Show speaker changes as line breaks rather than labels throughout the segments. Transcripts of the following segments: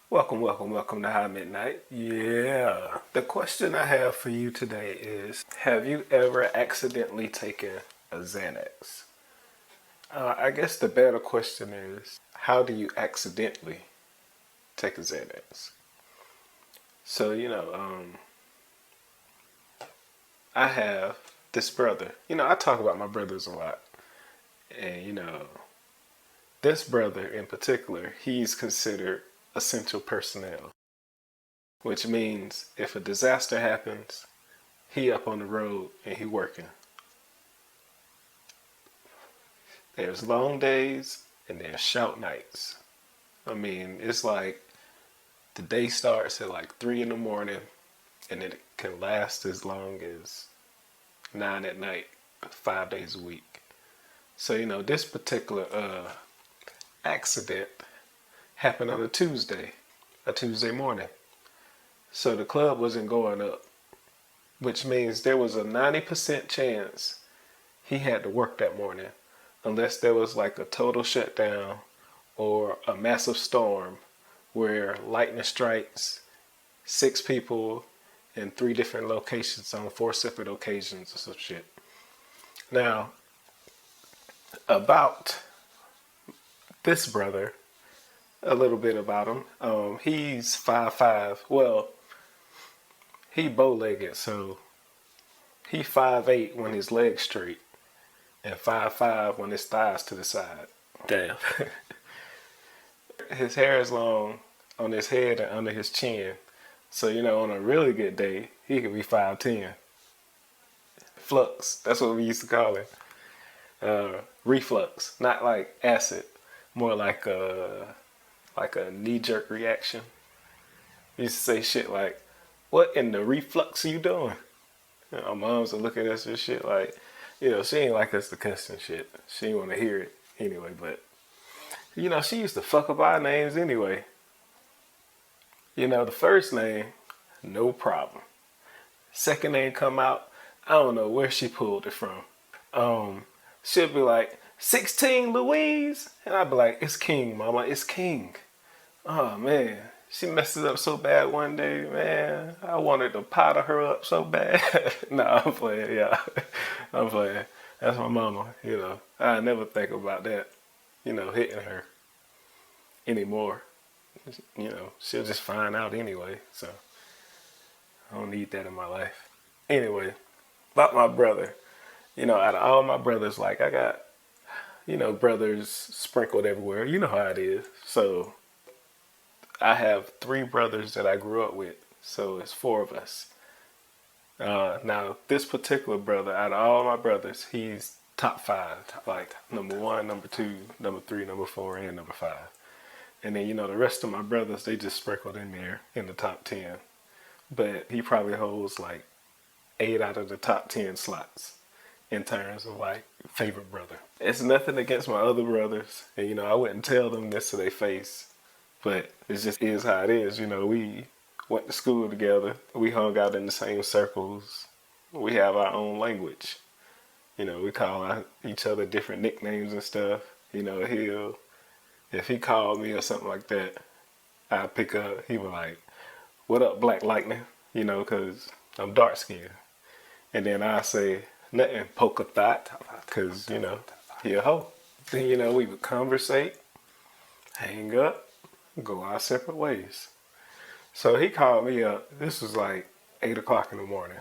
Welcome to High Midnight. Yeah. The question I have for you today is, have you ever accidentally taken a Xanax? I guess the better question is, how do you accidentally take a Xanax? So, I have this brother. I talk about my brothers a lot. And, this brother in particular, he's considered essential personnel, which means if a disaster happens, he up on the road and he working. There's long days and there's shout nights. I mean, it's like the day starts at like 3 in the morning and it can last as long as 9 at night, 5 days a week. So, this particular accident happened on a Tuesday morning. So the club wasn't going up, which means there was a 90% chance he had to work that morning unless there was like a total shutdown or a massive storm where lightning strikes 6 people in 3 different locations on 4 separate occasions or some shit. Now, about this brother, a little bit about him. He's 5'5". Well, he bow-legged, so he 5'8" when his legs straight and 5'5" when his thighs to the side. Damn. His hair is long on his head and under his chin. So, on a really good day, he could be 5'10". Flux, that's what we used to call it. Reflux, not like acid, more like a knee-jerk reaction. He used to say shit like, "What in the reflux are you doing?" Our moms are looking at us and shit like, she ain't like us to cuss and shit. She ain't want to hear it anyway, but, she used to fuck up our names anyway. The first name, no problem. Second name come out, I don't know where she pulled it from. She'll be like, 16 Louise? And I'd be like, it's King, mama, it's King. Oh, man. She messed it up so bad one day, man. I wanted to powder her up so bad. Nah, I'm playing, yeah. I'm playing. That's my mama, I never think about that, hitting her anymore. She'll just find out anyway, so I don't need that in my life. Anyway, about my brother. Out of all my brothers, like I got, brothers sprinkled everywhere. You know how it is. So I have 3 brothers that I grew up with. So it's 4 of us. Now, this particular brother, out of all my brothers, he's top 5. Like number 1, number 2, number 3, number 4, and number 5. And then, the rest of my brothers, they just sprinkled in there in the top 10. But he probably holds like 8 out of the top 10 slots in terms of like favorite brother. It's nothing against my other brothers. And, I wouldn't tell them this to their face. But it just is how it is. We went to school together. We hung out in the same circles. We have our own language. We call each other different nicknames and stuff. If he called me or something like that, I'd pick up. He was like, "What up, Black Lightning?" Because I'm dark skinned. And then I say, "Nothing, polka dot," because, he a hoe. Then, we would conversate, hang up, go our separate ways. So he called me up. This was like 8 o'clock in the morning.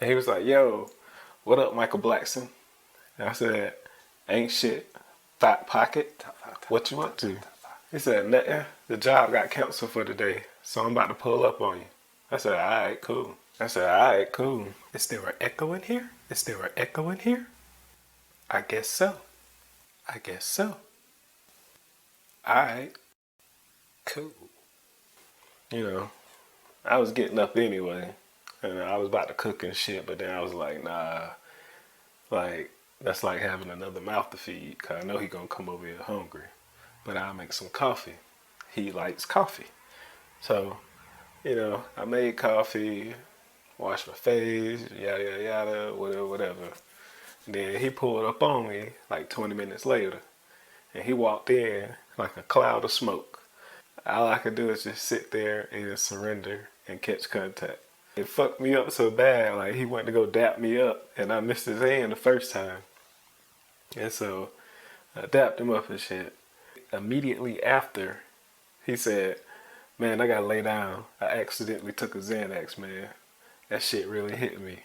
And he was like, "Yo, what up, Michael Blackson?" And I said, "Ain't shit. Thought pocket. What you up to?" He said, "Nothing. The job got canceled for the day, so I'm about to pull up on you." I said, "All right, cool." Is there an echo in here? I guess so. All right, cool. I was getting up anyway, and I was about to cook and shit, but then I was like, nah, like, that's like having another mouth to feed, because I know he gonna come over here hungry. But I'll make some coffee. He likes coffee. So, I made coffee, washed my face, yada, yada, yada, whatever. And then he pulled up on me like 20 minutes later. And he walked in like a cloud of smoke. all I could do is just sit there and surrender and catch contact. It fucked me up so bad, like he went to go dap me up and I missed his hand the first time. And so I dapped him up and shit. Immediately after, he said, man, I gotta lay down. I accidentally took a Xanax, man. That shit really hit me.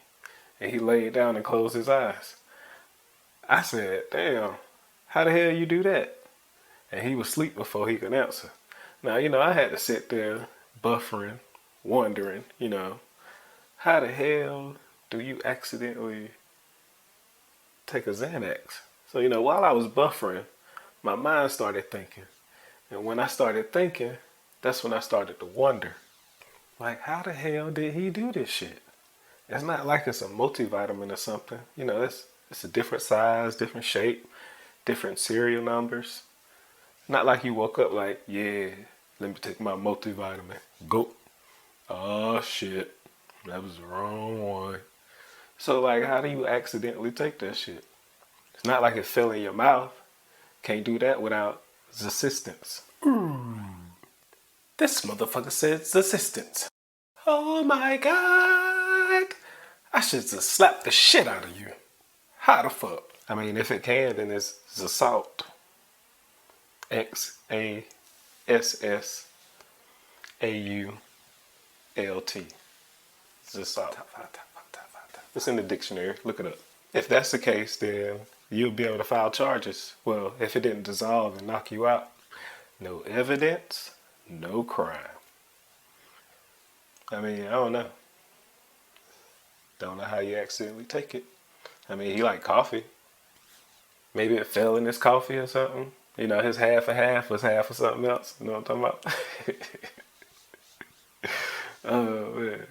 And he laid down and closed his eyes. I said, damn, how the hell you do that? And he was asleep before he could answer. Now, I had to sit there buffering, wondering, how the hell do you accidentally take a Xanax? So, while I was buffering, my mind started thinking. And when I started thinking, that's when I started to wonder. Like, how the hell did he do this shit? It's not like it's a multivitamin or something. It's a different size, different shape, different serial numbers. Not like you woke up like, yeah, let me take my multivitamin. Go. Oh, shit. That was the wrong one. So, like, how do you accidentally take that shit? It's not like it fell in your mouth. Can't do that without Xassistance. This motherfucker said Xassistance. Oh, my God. I should just slap the shit out of you. How the fuck? I mean, if it can, then it's Xassault. Xassault. Xassault. It's in the dictionary. Look it up. If that's the case, then you'll be able to file charges. Well, if it didn't dissolve and knock you out, no evidence, no crime. I mean, I don't know. Don't know how you accidentally take it. I mean, he liked coffee. Maybe it fell in his coffee or something. His half and half was half of something else. You know what I'm talking about? Oh, man.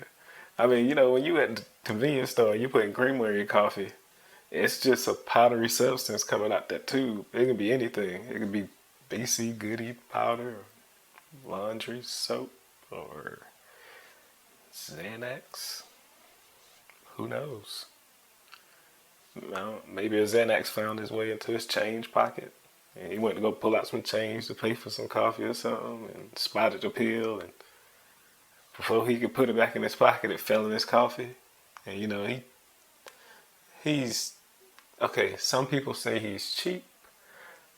I mean, when you at the convenience store, you putting creamer in your coffee. It's just a powdery substance coming out that tube. It can be anything. It can be BC Goody powder, or laundry soap, or Xanax. Who knows? Maybe a Xanax found his way into his change pocket. And he went to go pull out some change to pay for some coffee or something and spotted the pill. And before he could put it back in his pocket, it fell in his coffee. And he's, okay, some people say he's cheap.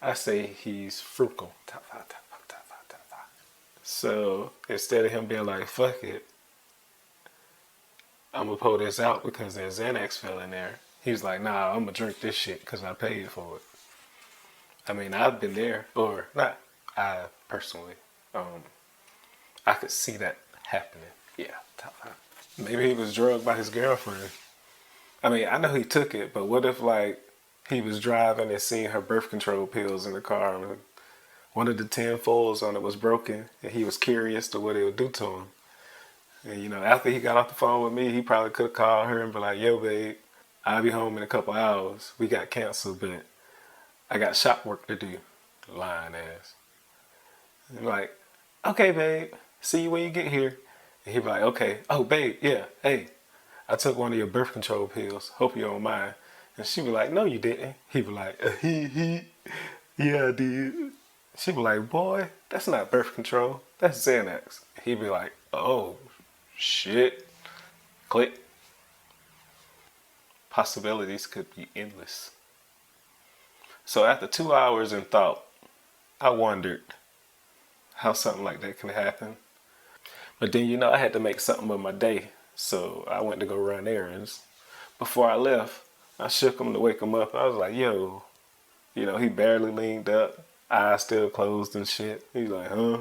I say he's frugal. Top five. So instead of him being like, fuck it, I'm going to pull this out because there's Xanax fell in there. He's like, nah, I'm going to drink this shit because I paid for it. I mean, I've been there, or not I personally. I could see that happening. Yeah, top five. Maybe he was drugged by his girlfriend. I mean, I know he took it, but what if, like, he was driving and seeing her birth control pills in the car and one of the 10 foils on it was broken and he was curious to what it would do to him. And, after he got off the phone with me, he probably could have called her and be like, yo, babe, I'll be home in a couple hours. We got canceled, but I got shop work to do. Lying ass. And like, okay, babe, see you when you get here. And he'd be like, okay. Oh, babe, yeah, hey, I took one of your birth control pills. Hope you don't mind. And she'd be like, no, you didn't. He'd be like, yeah, I did. She'd be like, boy, that's not birth control. That's Xanax. He'd be like, oh, shit. Click. Possibilities could be endless. So after 2 hours in thought, I wondered how something like that could happen. But then, I had to make something of my day. So I went to go run errands. Before I left, I shook him to wake him up. I was like, yo, he barely leaned up, eyes still closed and shit. He's like, huh?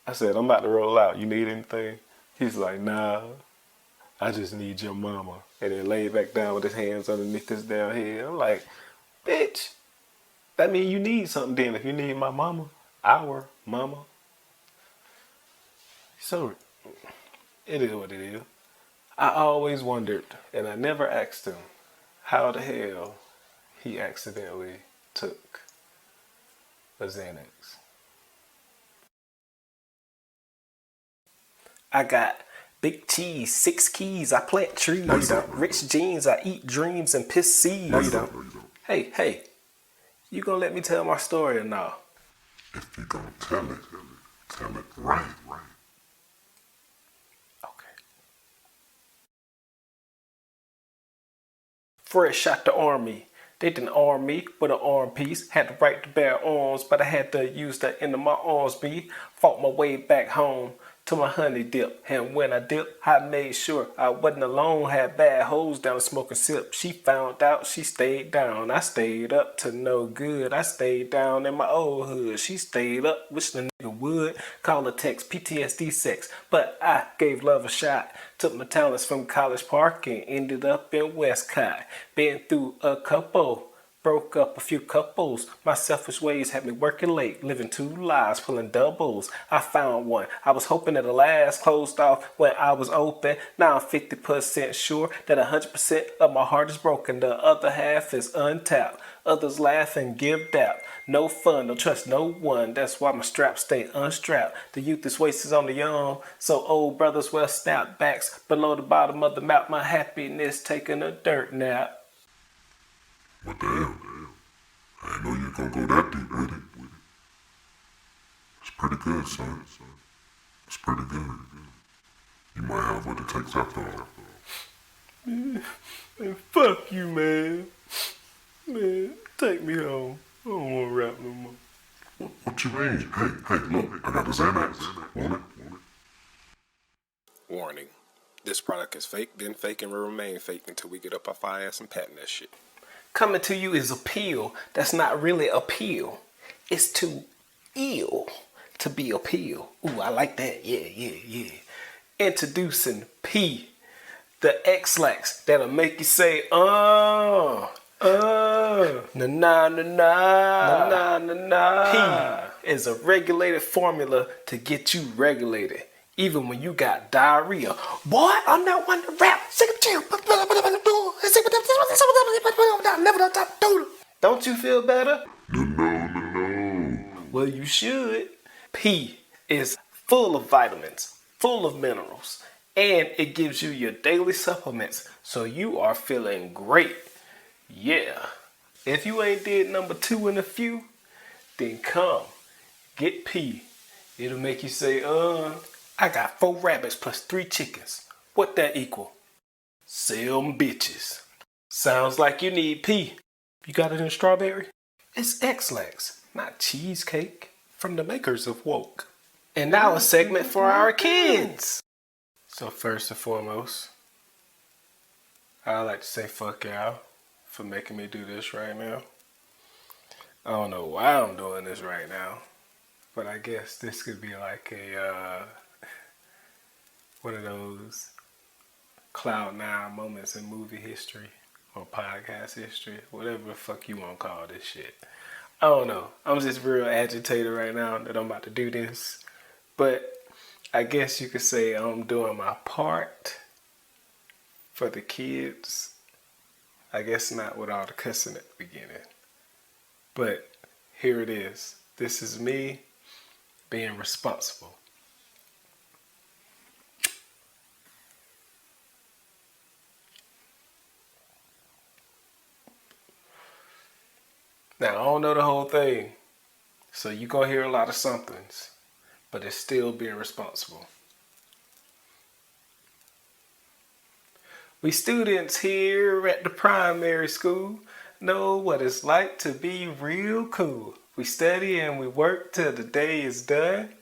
I said, I'm about to roll out. You need anything? He's like, nah, I just need your mama. And then laid back down with his hands underneath his damn head. I'm like, bitch, that means you need something then. If you need my mama, our mama. So, it is what it is. I always wondered, and I never asked him, how the hell he accidentally took a Xanax. I got big cheese, 6 keys, I plant trees. No, you don't. Rich jeans, I eat dreams and piss seeds. No, you don't. Hey, you gonna let me tell my story or no?
If you don't tell it, Tell it right.
Okay. Fresh out the army. They didn't arm me with an arm piece. Had the right to bear arms, but I had to use the end of my arms be. Fought my way back home to my honey dip. And when I dipped, I made sure I wasn't alone. Had bad hoes down smoking sip. She found out, she stayed down. I stayed up to no good. I stayed down in my old hood. She stayed up, wish the nigga would. Call her text, PTSD sex. But I gave love a shot. Took my talents from College Park and ended up in Westcott. Been through a couple. Broke up a few couples. My selfish ways had me working late, living two lives, pulling doubles. I found one. I was hoping that the last closed off when I was open. Now I'm 50% sure that 100% of my heart is broken. The other half is untapped. Others laugh and give dap. No fun, don't trust no one. That's why my straps stay unstrapped. The youth is wasted on the young, so old brothers wear snapbacks. Below the bottom of the map, my happiness taking a dirt nap.
What the hell? I didn't know you were gonna go that deep with it. It's pretty good, son. It's pretty good. You might have what it takes after all.
Man, fuck you, man. Man, take me home. I don't want to rap no more.
What you mean? Hey, look, I got the Xanax. Want it?
Warning. This product is fake, been fake, and will remain fake until we get up off our ass and patent that shit.
Coming to you is a pill that's not really a pill. It's too ill to be a pill. Ooh, I like that. Yeah. Introducing P, the ex-lax that'll make you say, na na. P is a regulated formula to get you regulated. Even when you got diarrhea. Boy, I'm not one to rap. Don't you feel better?
No.
Well, you should. P is full of vitamins, full of minerals, and it gives you your daily supplements, so you are feeling great. Yeah. If you ain't did number 2 in a few, then come, get P. It'll make you say, I got 4 rabbits plus 3 chickens. What that equal? 7 bitches. Sounds like you need P. You got it in strawberry? It's ex-lax, not cheesecake, from the makers of Woke. And now a segment for our kids. So first and foremost, I'd like to say fuck y'all for making me do this right now. I don't know why I'm doing this right now, but I guess this could be like a one of those cloud 9 moments in movie history or podcast history, whatever the fuck you want to call this shit. I don't know. I'm just real agitated right now that I'm about to do this, but I guess you could say I'm doing my part for the kids. I guess not with all the cussing at the beginning, but here it is. This is me being responsible. Now, I don't know the whole thing, so you're going to hear a lot of somethings, but it's still being responsible. We students here at the primary school know what it's like to be real cool. We study and we work till the day is done.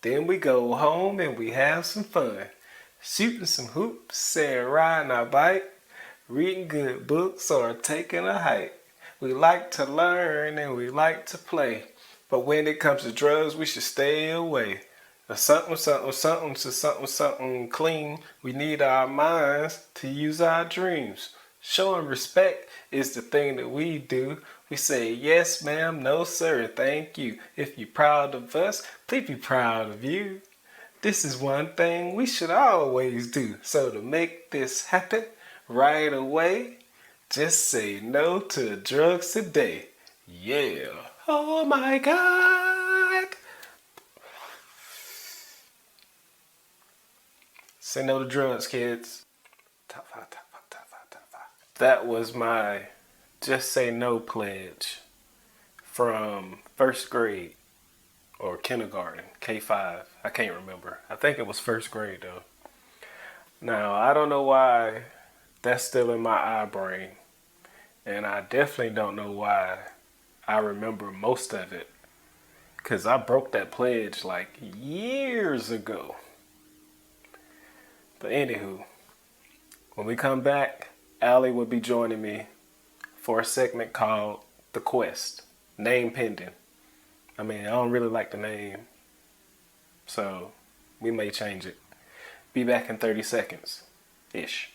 Then we go home and we have some fun. Shooting some hoops and riding our bike. Reading good books or taking a hike. We like to learn and we like to play. But when it comes to drugs, we should stay away. Something clean. We need our minds to use our dreams. Showing respect is the thing that we do. We say, yes, ma'am, no, sir, thank you. If you're proud of us, please be proud of you. This is one thing we should always do. So to make this happen right away, just say no to drugs today. Yeah. Oh my God. Say no to drugs, kids. Top five. That was my Just Say No pledge from first grade or kindergarten, K5. I can't remember. I think it was first grade though. Now, I don't know why that's still in my eye brain. And I definitely don't know why I remember most of it. Because I broke that pledge like years ago. But anywho, when we come back, Allie will be joining me for a segment called The Quest. Name pending. I mean, I don't really like the name. So, we may change it. Be back in 30 seconds. Ish.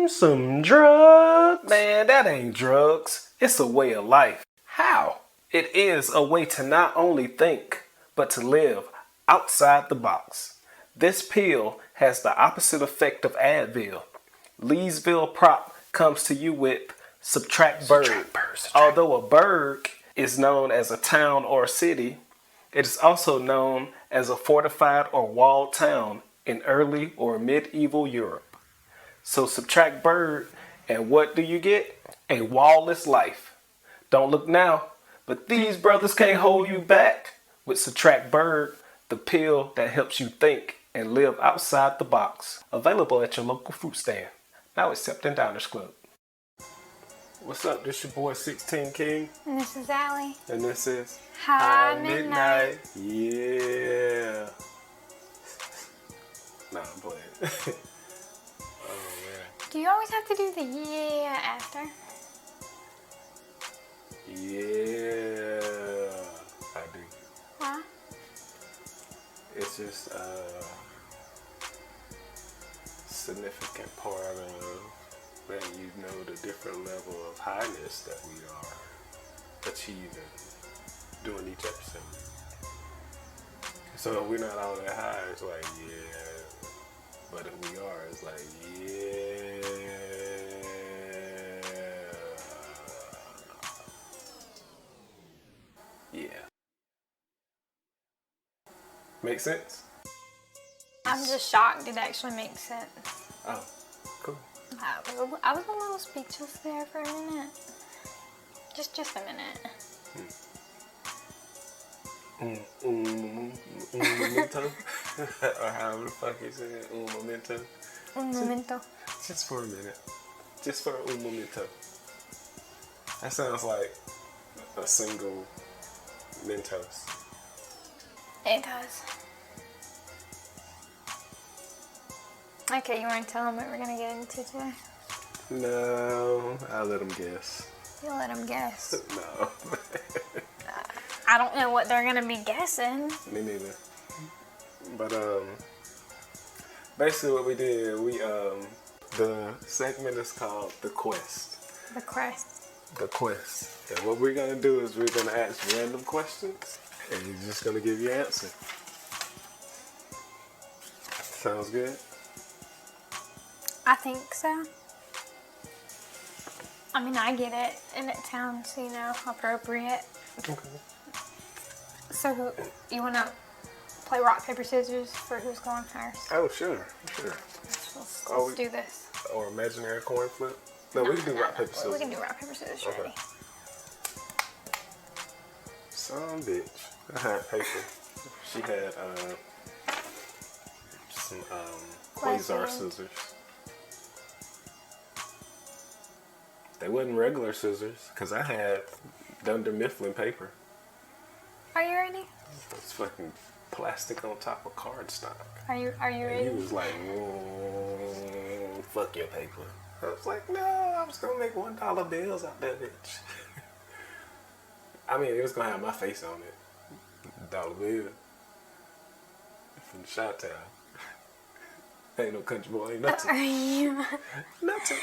Some drugs? Man, that ain't drugs. It's a way of life. How? It is a way to not only think, but to live outside the box. This pill has the opposite effect of Advil. Leesville Prop comes to you with Subtract Berg. Although a burg is known as a town or a city, it is also known as a fortified or walled town in early or medieval Europe. So subtract Berg, and what do you get? A wallless life. Don't look now, but these brothers can't hold you back with Subtract Berg, the pill that helps you think and live outside the box. Available at your local fruit stand. Now accepting Diners Club. What's up? This your boy 16 King.
And this is Allie.
And this is
High Midnight.
Yeah. Nah, I'm playing.
Do you always have to do the yeah after?
Yeah, I do.
Huh?
It's just a significant part of letting you know the different level of highness that we are achieving during each episode. So if we're not all that high, it's like, yeah. But if we are, it's like, yeah. Yeah. Make sense?
I'm just shocked it actually makes sense.
Oh, cool.
I was a little speechless there for a minute. Just a minute.
Momento? Or however the fuck you say it, momento.
Un momento.
Just for a minute. Just for un momento. That sounds like a single Mentos.
It does. Okay, you want to tell them what we're going to get into today?
No, I'll let them guess.
You let them guess.
No.
I don't know what they're going to be guessing.
Me neither. But, basically what we did, the segment is called The Quest.
The quest.
The Quest. And what we're going to do is we're going to ask random questions, and he's just going to give you an answer. Sounds good?
I think so. I mean, I get it, and it sounds, appropriate.
Okay.
So, you want to play rock, paper, scissors for who's going first?
Oh, sure.
Let's do this.
Or imaginary coin flip? No, we can do rock, paper, scissors.
We can do rock, paper, scissors.
Okay.
Ready?
Some bitch. I had paper. She had some Quasar scissors. They wasn't regular scissors, because I had Dunder Mifflin paper.
Are you ready?
It's fucking plastic on top of cardstock.
Are you
And
ready?
he was like, fuck your paper. I was like, no, I was going to make $1 bills out that bitch. I mean, it was going to have my face on it. Dollar bill. From the Chi-Town. Ain't no country boy, ain't nothing.
Are you?
Nothing.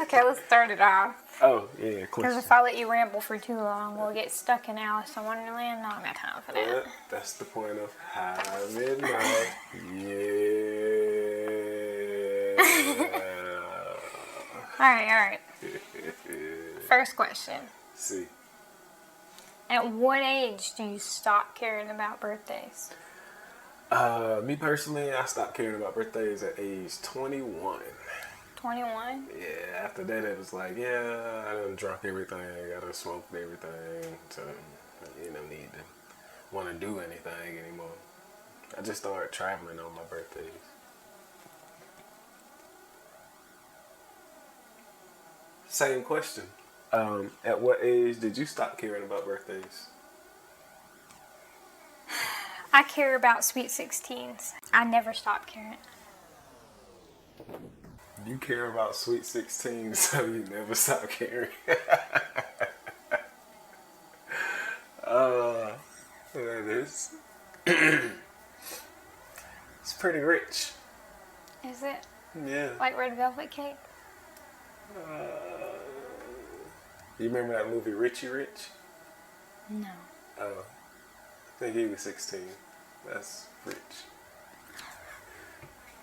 Okay, let's start it off.
Oh, yeah,
Because
question.
if I let you ramble for too long, we'll get stuck in Alice in Wonderland. I don't got time for that.
Yeah, that's the point of High Midnight. Yeah.
All right. First question.
See.
At what age do you stop caring about birthdays?
Me personally, I stopped caring about birthdays at age 21.
21?
Yeah, after that it was like, yeah, I done drunk everything, I done smoked everything. So, need to want to do anything anymore. I just started traveling on my birthdays. Same question. At what age did you stop caring about birthdays?
I care about sweet 16s. I never stopped caring.
You care about sweet 16, so you never stop caring. That is. It's pretty rich.
Is it?
Yeah.
Like red velvet cake?
You remember that movie Richie Rich?
No.
Oh. I think he was 16. That's rich.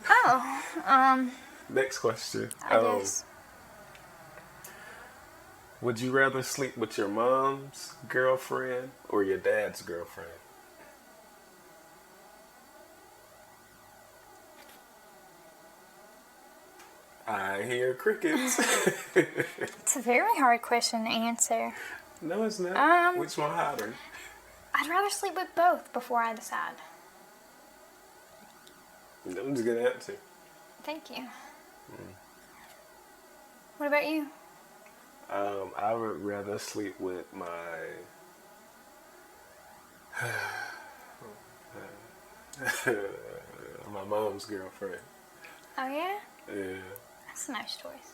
Oh,
Next question.
I guess.
Would you rather sleep with your mom's girlfriend or your dad's girlfriend? I hear crickets.
It's a very hard question to answer.
No, it's not. Which one hotter?
I'd rather sleep with both before I decide.
That was a good answer.
Thank you. What about you?
I would rather sleep with my my mom's girlfriend.
Oh yeah?
Yeah.
That's a nice choice.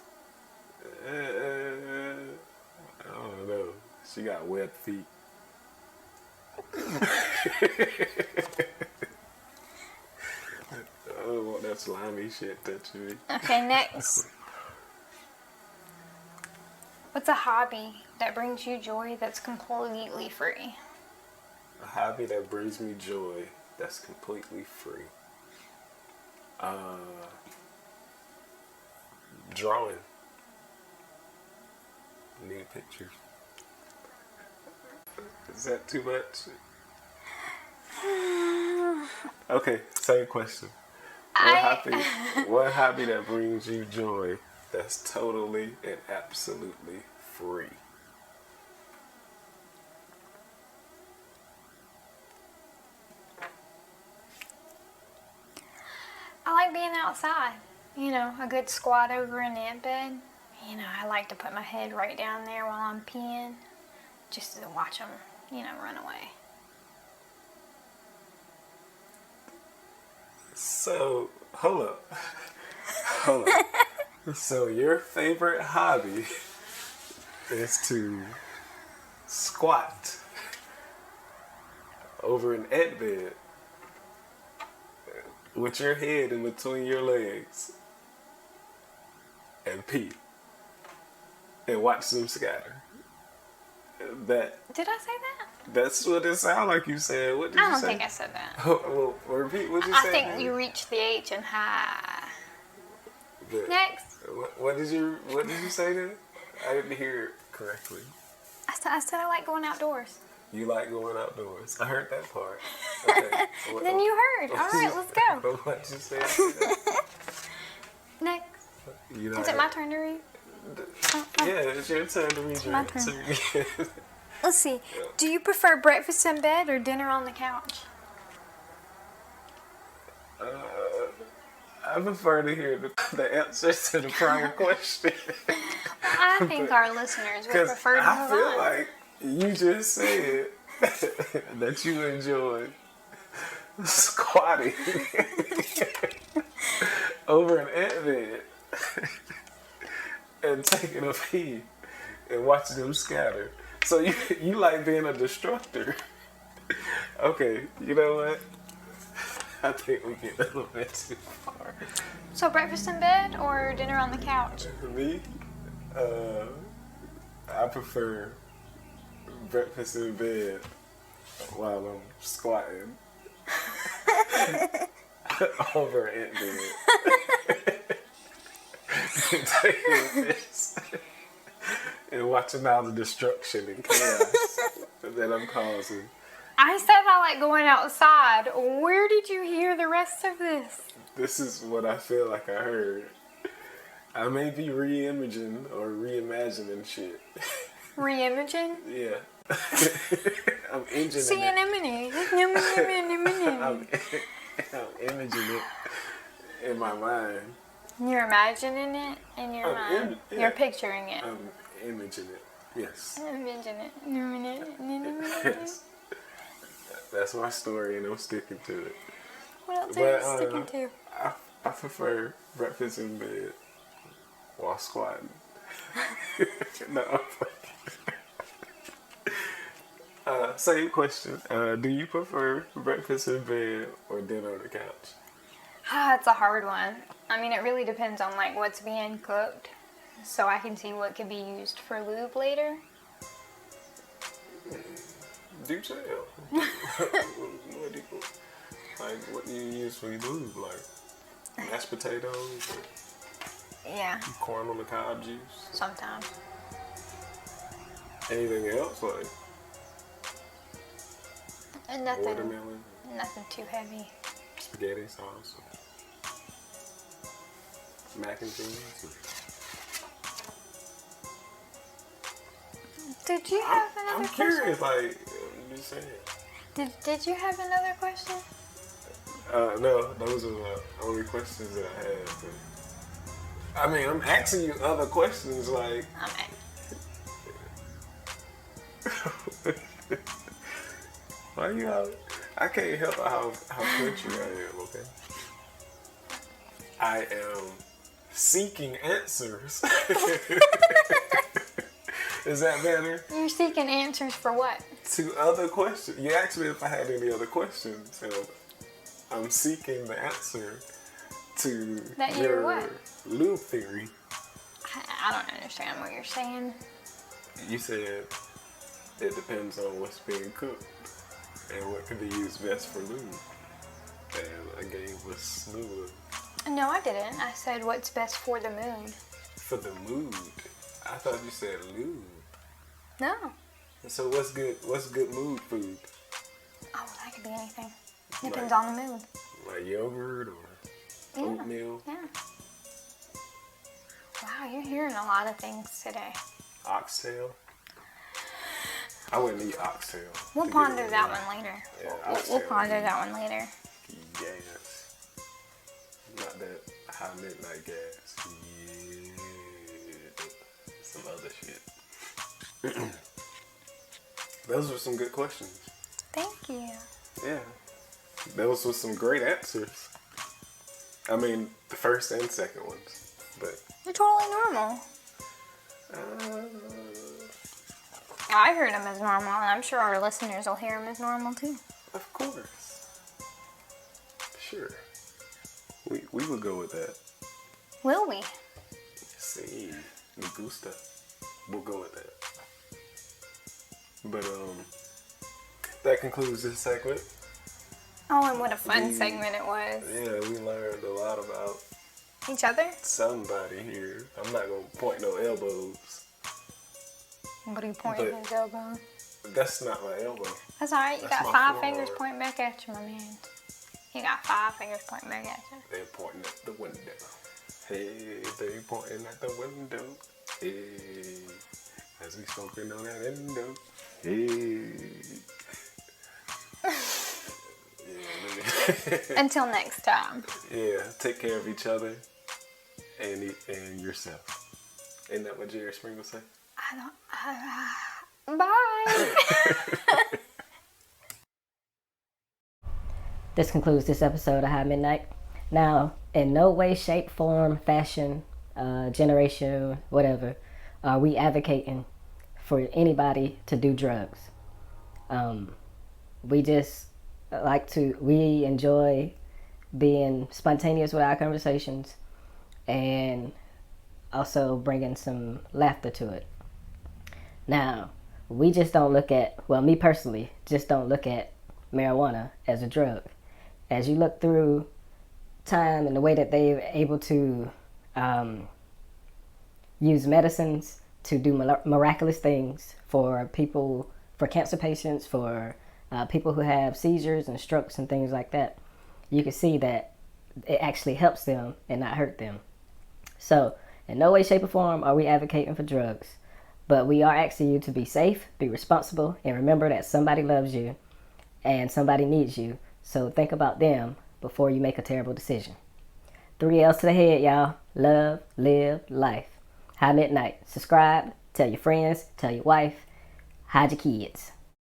I don't know. She got webbed feet. I don't want that slimy shit touching me.
Okay, next. What's a hobby that brings you joy that's completely free?
A hobby that brings me joy that's completely free. Drawing. Need pictures. Is that too much? Okay, same question. What hobby that brings you joy that's totally and absolutely free?
I like being outside. You know, a good squat over an ant bed. You know, I like to put my head right down there while I'm peeing, just to watch them, run away.
So, hold up. So your favorite hobby is to squat over an ant bed with your head in between your legs and pee and watch them scatter.
Did I say that?
That's what it sounded like you said. What did you say?
I don't think I said that.
Well, repeat what you said.
I think you reached the H and high. Next.
What did you say then? I didn't hear it correctly.
I said I like going outdoors.
You like going outdoors. I heard that part. Okay.
Then you heard. All right, let's go.
What you said?
Next.
You know,
Is it my turn to read?
Yeah, it's your turn to read your
my
answer.
Let's see. Do you prefer breakfast in bed or dinner on the couch?
I prefer to hear the answers to the prior question.
I think our listeners would prefer to move
I feel
on.
like you just said that you enjoy squatting over an ant bed and taking a pee and watching them scatter. So you like being a destructor. Okay, you know what? I think we get a little bit too far.
So breakfast in bed or dinner on the couch?
For me, I prefer breakfast in bed while I'm squatting over an ant bed. Taking a piss and watching all the destruction and chaos that I'm causing.
I said I like going outside. Where did you hear the rest of this?
This is what I feel like I heard. I may be re-imaging or reimagining shit.
Re-imaging?
Yeah. I'm engineering
See
it.
anemone.
I'm imaging it in my mind.
You're imagining it in your mind. You're picturing it.
I'm imaging it. Yes.
Imagine it.
Yes. That's my story, and I'm sticking to it.
What else are you sticking to?
I prefer breakfast in bed while squatting. No, I'm playing. Same question. Do you prefer breakfast in bed or dinner on the couch?
It's a hard one. I mean, it really depends on like what's being cooked, so I can see what could be used for lube later.
Do tell. What do you use for your lube? Like mashed potatoes,
Yeah,
corn on the cob juice.
sometimes.
Anything else like
And nothing
watermelon,
too heavy.
spaghetti sauce, mac and cheese?
Did you have another
I'm
question?
curious. Like I'm just saying.
Did you have another question?
No, those are the only questions that I had. But, I mean, I'm asking you other questions like.
Okay.
Why you out? I can't help how country I am, okay? I am seeking answers. Is that better?
You're seeking answers for what?
To other questions. You asked me if I had any other questions, so I'm seeking the answer to
That you're
your
what?
lube theory.
I don't understand what you're saying.
You said it depends on what's being cooked and what can be used best for lube. And I gave a slew of
No, I didn't. I said what's best for the mood.
for the mood. I thought you said lube.
No.
So what's good? What's good mood food?
Oh, that could be anything. Depends on the mood.
Like yogurt or oatmeal,
Yeah. Wow, you're hearing a lot of things today.
oxtail. I wouldn't eat oxtail.
We'll
to
ponder
get
that
it
one later.
Yeah,
We'll
oxtail.
ponder that one later.
Gas. Not that high midnight gas. Yeah. Some other shit. Those were some good questions.
Thank you.
Yeah. Those were some great answers. I mean, the first and second ones. But,
You're totally normal. I heard him as normal, and I'm sure our listeners will hear him as normal too.
of course. Sure. We will go with that.
Will we?
Sí, me gusta. We'll go with that. But that concludes this segment.
Oh, and what a fun segment it was.
Yeah, we learned a lot about
Each other?
somebody here. I'm not gonna point no elbows.
What are you pointing
But-
his elbow?
That's not my elbow.
That's alright, you
That's
got
my
5
forearm.
fingers pointing back at you, my man. You got 5 fingers pointing back at you.
They're pointing at the window. Hey, they pointing at the window. Hey, as we smoking on that window. Hey. Yeah,
Until next time.
yeah, take care of each other and yourself. Isn't that what Jerry Springer say?
Bye.
This concludes this episode of High Midnight. Now, in no way, shape, form, fashion, generation, whatever, are we advocating for anybody to do drugs. We just we enjoy being spontaneous with our conversations and also bringing some laughter to it. Now, we just don't look at, well, me personally, just don't look at marijuana as a drug. As you look through time and the way that they're able to use medicines to do miraculous things for people, for cancer patients, for people who have seizures and strokes and things like that, you can see that it actually helps them and not hurt them. So, in no way, shape, or form are we advocating for drugs. But we are asking you to be safe, be responsible, and remember that somebody loves you and somebody needs you. So think about them before you make a terrible decision. 3 L's to the head, y'all. Love, live, life. High Midnight. Subscribe, tell your friends, tell your wife, hide your kids.